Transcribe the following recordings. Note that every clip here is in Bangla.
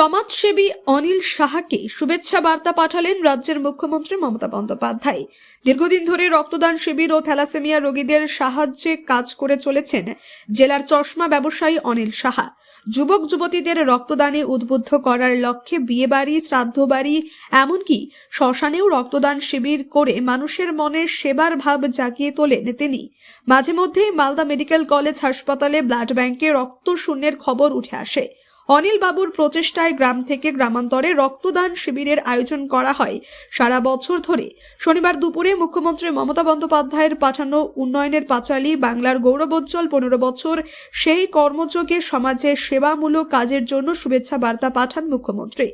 সমাজসেবী অনিল সাহাকে শুভেচ্ছা বার্তা পাঠালেন রাজ্যের মুখ্যমন্ত্রী মমতা বন্দ্যোপাধ্যায়। দীর্ঘদিন ধরে রক্তদান শিবির ও থ্যালাসেমিয়া রোগীদের সাহায্যে কাজ করে চলেছেন জেলার চশমা ব্যবসায়ী অনিল সাহা। যুবক যুবতীদের রক্তদানে উদ্বুদ্ধ করার লক্ষ্যে বিয়েবাড়ি, শ্রাদ্ধবাড়ি, এমনকি শ্মশানেও রক্তদান শিবির করে মানুষের মনে সেবার ভাব জাগিয়ে তোলেন তিনি। মাঝে মধ্যেই মালদা মেডিকেল কলেজ হাসপাতালে ব্লাড ব্যাংকে রক্ত শূন্যের খবর উঠে আসে। অনিল বাবুর প্রচেষ্টায় গ্রাম থেকে গ্রামান্তরে রক্তদান শিবিরের আয়োজন করা হয় সারা বছর ধরে। শনিবার দুপুরে মুখ্যমন্ত্রী মমতা বন্দ্যোপাধ্যায়ের পাঠানো উন্নয়নের পাঁচালী বাংলার গৌরবোজ্জ্বল 15 বছর সেই কর্মযোগে সমাজে সেবামূলক কাজের জন্য শুভেচ্ছা বার্তা পাঠান মুখ্যমন্ত্রী।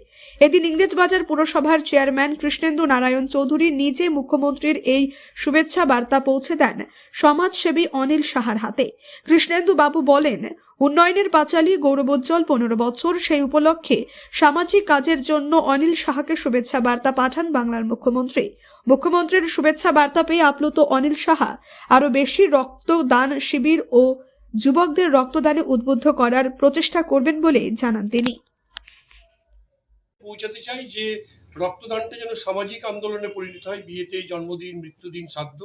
এদিন ইংরেজবাজার পুরসভার চেয়ারম্যান কৃষ্ণেন্দু নারায়ণ চৌধুরী নিজে মুখ্যমন্ত্রীর এই শুভেচ্ছা বার্তা পৌঁছে দেন সমাজসেবী অনিল সাহার হাতে। কৃষ্ণেন্দু বাবু বলেন, উন্নয়নের পাঁচালী গৌরবোজ্জ্বল 15 বছর, সেই উপলক্ষে সামাজিক কাজের জন্য অনিল সাহাকে শুভেচ্ছা বার্তা পাঠান বাংলার মুখ্যমন্ত্রী। মুখ্যমন্ত্রীর শুভেচ্ছা বার্তা পেয়ে আপ্লুত অনিল সাহা আরো বেশি রক্তদান শিবির ও যুবকদের রক্তদানে উদ্বুদ্ধ করার প্রচেষ্টা করবেন বলে জানান তিনি। পৌঁছাতে চাই যে রক্তদানটা যেন সামাজিক আন্দোলনে পরিণত হয়। বিয়েতে, জন্মদিন, মৃত্যুদিন, শ্রাদ্ধ,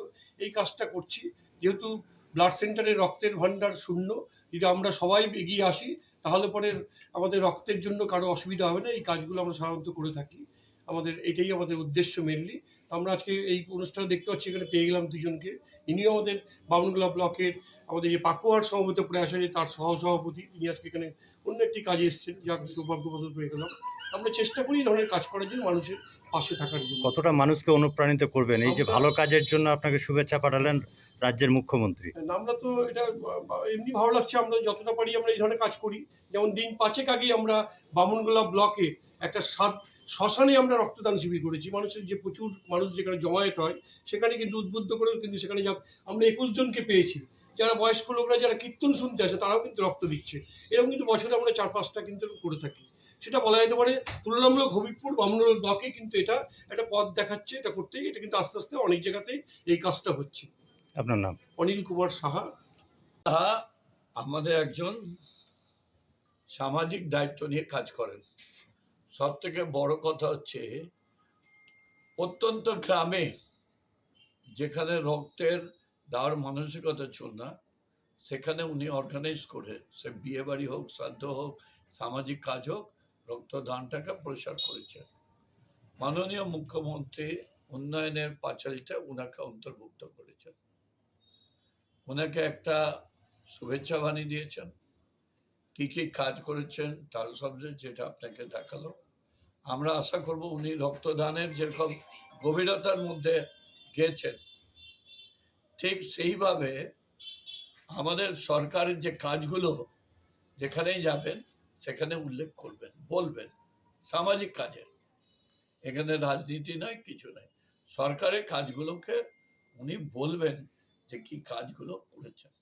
এই কাজটা করছি। যেহেতু ব্লাড সেন্টারে রক্তের ভান্ডার শূন্য, যদি আমরা সবাই এগিয়ে আসি তাহলে পরে আমাদের রক্তের জন্য কারো অসুবিধা হবে না। এই কাজগুলো আমরা সাধারণত করে থাকি, এটাই আমাদের উদ্দেশ্য মেনলি। আমরা আজকে এই অনুষ্ঠানে দেখতে পাচ্ছি, এখানে পেয়ে গেলাম দুজনকে। ইনিও আমাদের বামনগোলা ব্লকের আমাদের যে পাকুয়ার সমবেত প্রয়াস আছে তার সহসভাপতি। তিনি আজকে এখানে অন্য একটি কাজে এসেছেন, যার সৌভাগ্যবশত পেয়ে গেলাম। আমরা চেষ্টা করি এই ধরনের কাজ করার জন্য, মানুষের পাশে থাকার জন্য। কতটা মানুষকে অনুপ্রাণিত করবেন এই যে ভালো কাজের জন্য আপনাকে শুভেচ্ছা পাঠালেন রাজ্যের মুখ্যমন্ত্রী? আমরা তো এটা এমনি ভালো লাগছে, আমরা যতটা পারি আমরা এই ধরনের কাজ করি। যেমন দিন 5 আগেই আমরা বামনগোলা ব্লকে একটা শ্মশানে আমরা রক্তদান শিবির করেছি। মানুষের যে প্রচুর মানুষ যেখানে জমায়েত হয় সেখানে কিন্তু উদ্বুদ্ধ করেও কিন্তু সেখানে আমরা 21 জনকে পেয়েছি। যারা বয়স্ক লোকরা যারা কীর্তন শুনতে আসে তারাও কিন্তু রক্ত দিচ্ছে। এরকম কিন্তু বছরে আমরা 4-5টা কিন্তু করে থাকি। সেটা বলা যেতে পারে তুলনামূলক হবিবপুর বামনগোলা ব্লকে কিন্তু এটা একটা পথ দেখাচ্ছে। এটা করতেই এটা কিন্তু আস্তে আস্তে অনেক জায়গাতেই এই কাজটা হচ্ছে। আপনার নাম? অনিল কুমার সাহা। আমাদের একজন সামাজিক দায়িত্ব নিয়ে কাজ করেন। সব থেকে বড় কথা হচ্ছে প্রত্যন্ত গ্রামে যেখানে রক্তের দেওয়ার মানসিকতা ছিল না, সেখানে উনি অর্গানাইজ করে, সে বিয়ে বাড়ি হোক, শ্রাদ্ধ হোক, সামাজিক কাজ হোক, রক্তদানটাকে প্রসার করেছেন। মাননীয় মুখ্যমন্ত্রী উন্নয়নের পাঁচালীটা উনাকে অন্তর্ভুক্ত করেছেন। ওনাকে একটা শুভেচ্ছা বাণী দিয়েছেন, কি কি কাজ করেছেন তার সাবজেক্ট যেটা আপনাকে দেখালো। আমরা আশা করব উনি রক্তদানের যেরকম গভীরতার মধ্যে গেছেন, ঠিক সেইভাবে আমাদের সরকারের যে কাজগুলো যেখানেই যাবেন সেখানে উল্লেখ করবেন, বলবেন সামাজিক কাজের। এখানে রাজনীতি নয়, কিছু নয়, সরকারের কাজগুলোকে উনি বলবেন যে কি কাজগুলো করেছেন।